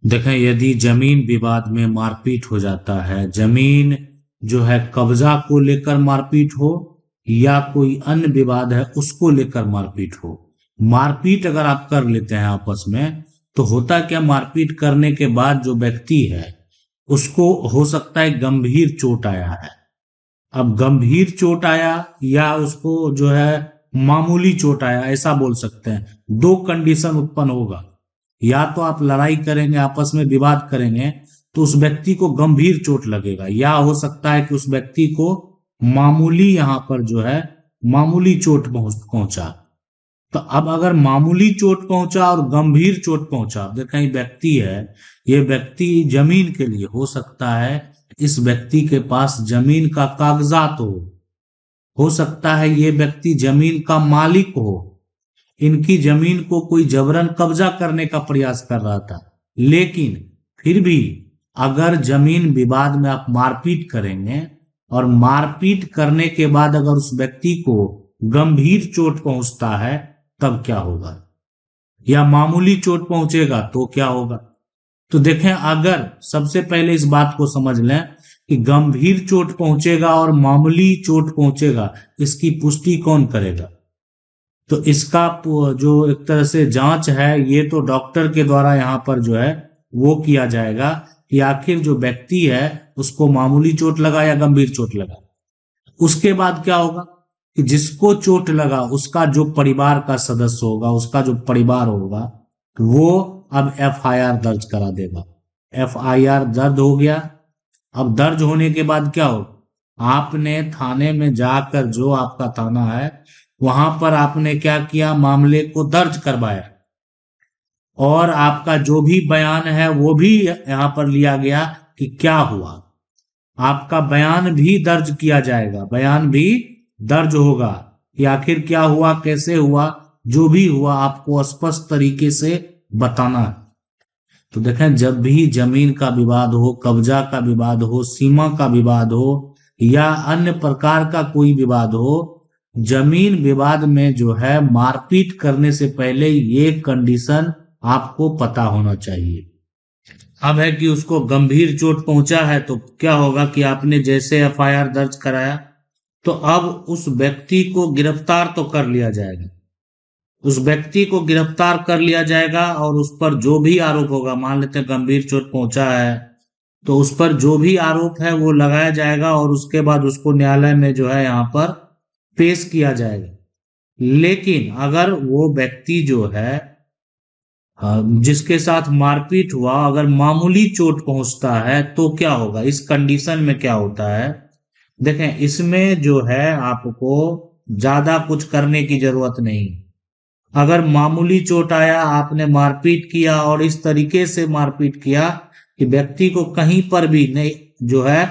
देखें, यदि जमीन विवाद में मारपीट हो जाता है, जमीन जो है कब्जा को लेकर मारपीट हो या कोई अन्य विवाद है उसको लेकर मारपीट हो, मारपीट अगर आप कर लेते हैं आपस में, तो होता क्या, मारपीट करने के बाद जो व्यक्ति है उसको हो सकता है गंभीर चोट आया है। अब गंभीर चोट आया या उसको जो है मामूली चोट आया, ऐसा बोल सकते हैं। दो कंडीशन उत्पन्न होगा, या तो आप लड़ाई करेंगे, आपस में विवाद करेंगे तो उस व्यक्ति को गंभीर चोट लगेगा, या हो सकता है कि उस व्यक्ति को मामूली यहां पर जो है मामूली चोट पहुंचा। तो अब अगर मामूली चोट पहुंचा और गंभीर चोट पहुंचा, देखा ये व्यक्ति है, ये व्यक्ति जमीन के लिए हो सकता है इस व्यक्ति के पास जमीन का कागजात हो सकता है ये व्यक्ति जमीन का मालिक हो, इनकी जमीन को कोई जबरन कब्जा करने का प्रयास कर रहा था। लेकिन फिर भी अगर जमीन विवाद में आप मारपीट करेंगे और मारपीट करने के बाद अगर उस व्यक्ति को गंभीर चोट पहुंचता है तब क्या होगा, या मामूली चोट पहुंचेगा तो क्या होगा। तो देखें, अगर सबसे पहले इस बात को समझ लें कि गंभीर चोट पहुंचेगा और मामूली चोट पहुंचेगा, इसकी पुष्टि कौन करेगा। तो इसका जो एक तरह से जांच है ये तो डॉक्टर के द्वारा यहाँ पर जो है वो किया जाएगा कि आखिर जो व्यक्ति है उसको मामूली चोट लगा या गंभीर चोट लगा। उसके बाद क्या होगा कि जिसको चोट लगा उसका जो परिवार का सदस्य होगा, उसका जो परिवार होगा, वो अब एफआईआर दर्ज करा देगा। एफआईआर दर्ज हो गया। अब दर्ज होने के बाद क्या हो, आपने थाने में जाकर, जो आपका थाना है वहां पर आपने क्या किया, मामले को दर्ज करवाया और आपका जो भी बयान है वो भी यहां पर लिया गया कि क्या हुआ। आपका बयान भी दर्ज किया जाएगा, बयान भी दर्ज होगा कि आखिर क्या हुआ, कैसे हुआ, जो भी हुआ आपको स्पष्ट तरीके से बताना है। तो देखें, जब भी जमीन का विवाद हो, कब्जा का विवाद हो, सीमा का विवाद हो या अन्य प्रकार का कोई विवाद हो, जमीन विवाद में जो है मारपीट करने से पहले ये कंडीशन आपको पता होना चाहिए। अब है कि उसको गंभीर चोट पहुंचा है तो क्या होगा कि आपने जैसे एफआईआर दर्ज कराया तो अब उस व्यक्ति को गिरफ्तार तो कर लिया जाएगा, उस व्यक्ति को गिरफ्तार कर लिया जाएगा और उस पर जो भी आरोप होगा, मान लेते हैं गंभीर चोट पहुंचा है तो उस पर जो भी आरोप है वो लगाया जाएगा और उसके बाद उसको न्यायालय में जो है यहाँ पर पेश किया जाएगा। लेकिन अगर वो व्यक्ति जो है जिसके साथ मारपीट हुआ, अगर मामूली चोट पहुंचता है तो क्या होगा, इस कंडीशन में क्या होता है। देखें, इसमें जो है आपको ज्यादा कुछ करने की जरूरत नहीं। अगर मामूली चोट आया, आपने मारपीट किया और इस तरीके से मारपीट किया कि व्यक्ति को कहीं पर भी नहीं जो है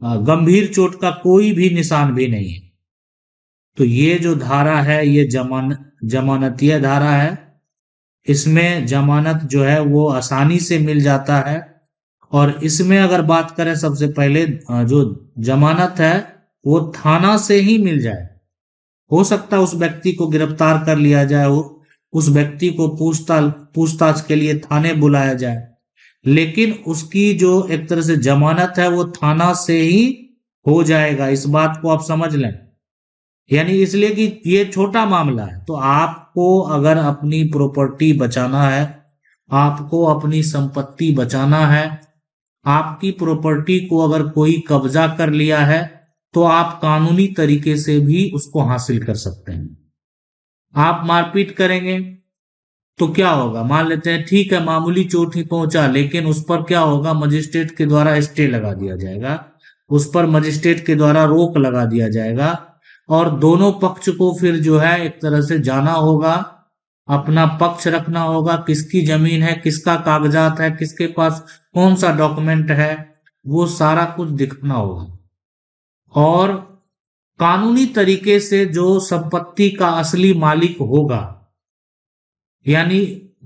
गंभीर चोट का कोई भी निशान भी नहीं है, तो ये जो धारा है ये जमानतीय धारा है। इसमें जमानत जो है वो आसानी से मिल जाता है और इसमें अगर बात करें सबसे पहले जो जमानत है वो थाना से ही मिल जाए। हो सकता है उस व्यक्ति को गिरफ्तार कर लिया जाए, उस व्यक्ति को पूछताछ के लिए थाने बुलाया जाए, लेकिन उसकी जो एक तरह से जमानत है वो थाना से ही हो जाएगा। इस बात को आप समझ लें, यानी इसलिए कि ये छोटा मामला है। तो आपको अगर अपनी प्रॉपर्टी बचाना है, आपको अपनी संपत्ति बचाना है, आपकी प्रॉपर्टी को अगर कोई कब्जा कर लिया है तो आप कानूनी तरीके से भी उसको हासिल कर सकते हैं। आप मारपीट करेंगे तो क्या होगा, मान लेते हैं ठीक है मामूली चोट ही पहुंचा, लेकिन उस पर क्या होगा, मजिस्ट्रेट के द्वारा स्टे लगा दिया जाएगा, उस पर मजिस्ट्रेट के द्वारा रोक लगा दिया जाएगा और दोनों पक्ष को फिर जो है एक तरह से जाना होगा, अपना पक्ष रखना होगा, किसकी जमीन है, किसका कागजात है, किसके पास कौन सा डॉक्यूमेंट है, वो सारा कुछ दिखाना होगा। और कानूनी तरीके से जो संपत्ति का असली मालिक होगा, यानी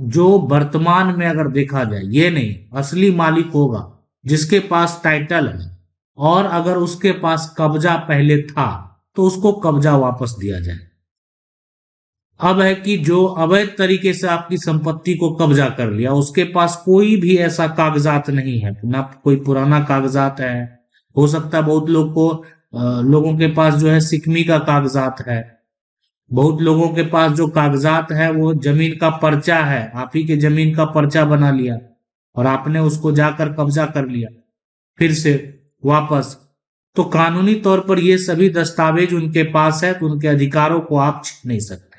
जो वर्तमान में अगर देखा जाए ये नहीं, असली मालिक होगा जिसके पास टाइटल है, और अगर उसके पास कब्जा पहले था तो उसको कब्जा वापस दिया जाए। अब है कि जो अवैध तरीके से आपकी संपत्ति को कब्जा कर लिया, उसके पास कोई भी ऐसा कागजात नहीं है, ना कोई पुराना कागजात है। हो सकता है बहुत लोगों के पास जो है सिकमी का कागजात है। बहुत लोगों के पास जो कागजात है वो जमीन का पर्चा है, आप ही के जमीन का पर्चा बना लिया और आपने उसको जाकर कब्जा कर लिया फिर से वापस। तो कानूनी तौर पर ये सभी दस्तावेज उनके पास है, तो उनके अधिकारों को आप छीन नहीं सकते।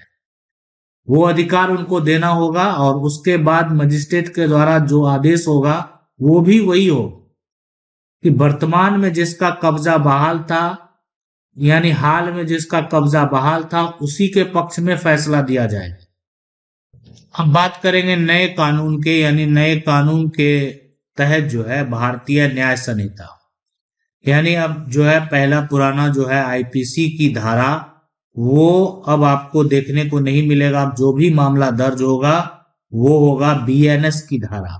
वो अधिकार उनको देना होगा और उसके बाद मजिस्ट्रेट के द्वारा जो आदेश होगा वो भी वही हो कि वर्तमान में जिसका कब्जा बहाल था, यानी हाल में जिसका कब्जा बहाल था, उसी के पक्ष में फैसला दिया जाएगा। अब बात करेंगे नए कानून के, यानी नए कानून के तहत जो है भारतीय न्याय संहिता, यानी अब जो है पहला पुराना जो है आईपीसी की धारा, वो अब आपको देखने को नहीं मिलेगा। अब जो भी मामला दर्ज होगा वो होगा बीएनएस की धारा,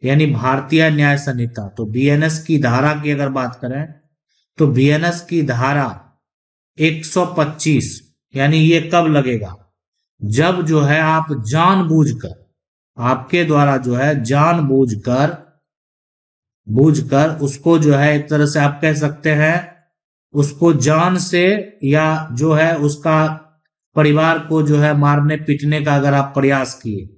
यानी भारतीय न्याय संहिता। तो बीएनएस की धारा की अगर बात करें तो बीएनएस की धारा 125, यानी ये कब लगेगा, जब जो है आप जानबूझकर, आपके द्वारा जो है बूझकर उसको जो है एक तरह से आप कह सकते हैं उसको जान से, या जो है उसका परिवार को जो है मारने पीटने का अगर आप प्रयास किए,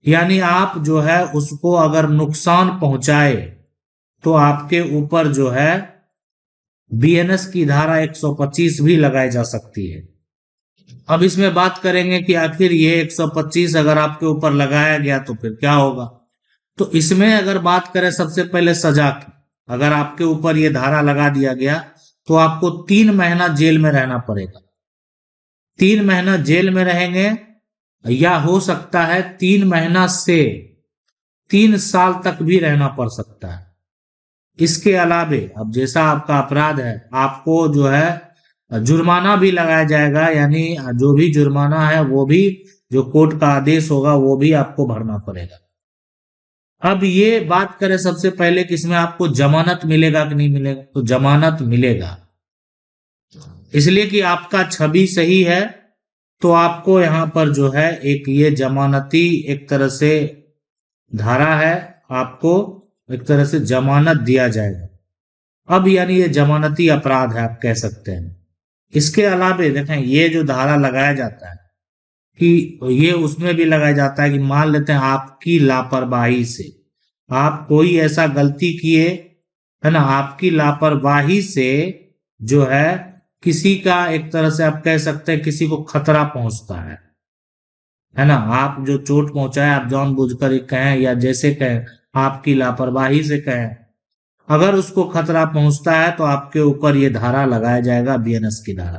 यानी आप जो है उसको अगर नुकसान पहुंचाए, तो आपके ऊपर जो है बीएनएस की धारा 125 भी लगाई जा सकती है। अब इसमें बात करेंगे कि आखिर ये 125 अगर आपके ऊपर लगाया गया तो फिर क्या होगा। तो इसमें अगर बात करें सबसे पहले सजा की, अगर आपके ऊपर ये धारा लगा दिया गया तो आपको 3 महीना जेल में रहना पड़ेगा। 3 महीना जेल में रहेंगे, या हो सकता है 3 महीना से 3 साल तक भी रहना पड़ सकता है। इसके अलावे अब जैसा आपका अपराध है, आपको जो है जुर्माना भी लगाया जाएगा, यानी जो भी जुर्माना है वो भी, जो कोर्ट का आदेश होगा वो भी आपको भरना पड़ेगा। अब ये बात करें सबसे पहले कि इसमें आपको जमानत मिलेगा कि नहीं मिलेगा, तो जमानत मिलेगा, इसलिए कि आपका छवि सही है। तो आपको यहाँ पर जो है एक ये जमानती एक तरह से धारा है, आपको एक तरह से जमानत दिया जाएगा। अब यानी ये जमानती अपराध है आप कह सकते हैं। इसके अलावे देखें ये जो धारा लगाया जाता है कि ये उसमें भी लगाया जाता है कि मान लेते हैं आपकी लापरवाही से, आप कोई ऐसा गलती किए है ना, आपकी लापरवाही से जो है किसी का एक तरह से आप कह सकते हैं किसी को खतरा पहुंचता है ना, आप जो चोट पहुंचाए आप जानबूझकर कहें या जैसे कहें, आपकी लापरवाही से कहें, अगर उसको खतरा पहुंचता है तो आपके ऊपर ये धारा लगाया जाएगा, बीएनएस की धारा।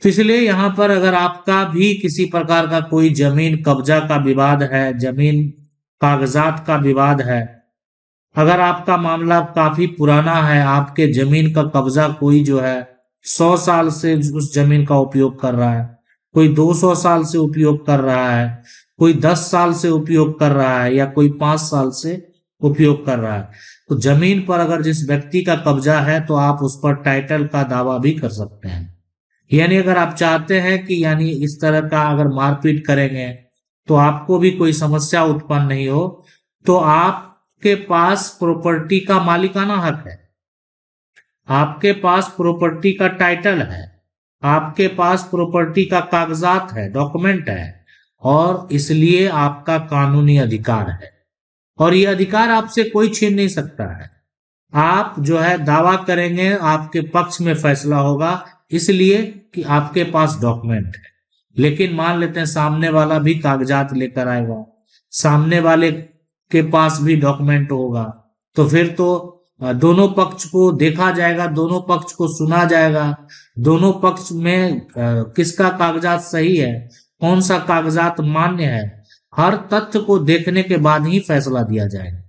तो इसलिए यहाँ पर अगर आपका भी किसी प्रकार का कोई जमीन कब्जा का विवाद है, जमीन कागजात का विवाद है, अगर आपका मामला काफी पुराना है, आपके जमीन का कब्जा कोई जो है 100 साल से उस जमीन का उपयोग कर रहा है, कोई 200 साल से उपयोग कर रहा है, कोई 10 साल से उपयोग कर रहा है, या कोई 5 साल से उपयोग कर रहा है, तो जमीन पर अगर जिस व्यक्ति का कब्जा है तो आप उस पर टाइटल का दावा भी कर सकते हैं। यानी अगर आप चाहते हैं कि यानी इस तरह का अगर मारपीट करेंगे तो आपको भी कोई समस्या उत्पन्न नहीं हो, तो आपके पास प्रॉपर्टी का मालिकाना हक है, आपके पास प्रॉपर्टी का टाइटल है, आपके पास प्रॉपर्टी का कागजात है, डॉक्यूमेंट है, और इसलिए आपका कानूनी अधिकार है, और ये अधिकार आपसे कोई छीन नहीं सकता है। आप जो है दावा करेंगे, आपके पक्ष में फैसला होगा, इसलिए कि आपके पास डॉक्यूमेंट है। लेकिन मान लेते हैं सामने वाला भी कागजात लेकर आएगा, सामने वाले के पास भी डॉक्यूमेंट होगा, तो फिर तो दोनों पक्ष को देखा जाएगा, दोनों पक्ष को सुना जाएगा, दोनों पक्ष में किसका कागजात सही है, कौन सा कागजात मान्य है, हर तथ्य को देखने के बाद ही फैसला दिया जाएगा।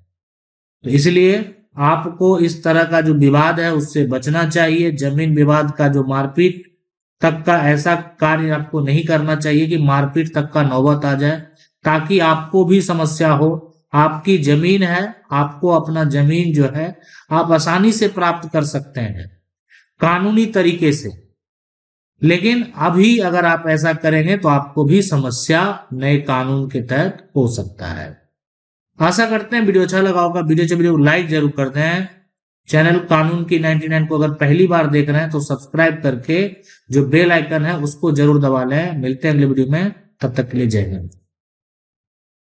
तो इसलिए आपको इस तरह का जो विवाद है उससे बचना चाहिए। जमीन विवाद का जो मारपीट तक का ऐसा कार्य आपको नहीं करना चाहिए कि मारपीट तक का नौबत आ जाए, ताकि आपको भी समस्या हो। आपकी जमीन है, आपको अपना जमीन जो है आप आसानी से प्राप्त कर सकते हैं कानूनी तरीके से। लेकिन अभी अगर आप ऐसा करेंगे तो आपको भी समस्या नए कानून के तहत हो सकता है। आशा करते हैं वीडियो अच्छा लगा होगा। वीडियो को लाइक जरूर कर दें। चैनल कानून की 99 को अगर पहली बार देख रहे हैं तो सब्सक्राइब करके जो बेल आइकन है उसको जरूर दबा लें। मिलते हैं अगले वीडियो में, तब तक के लिए जय हिंद।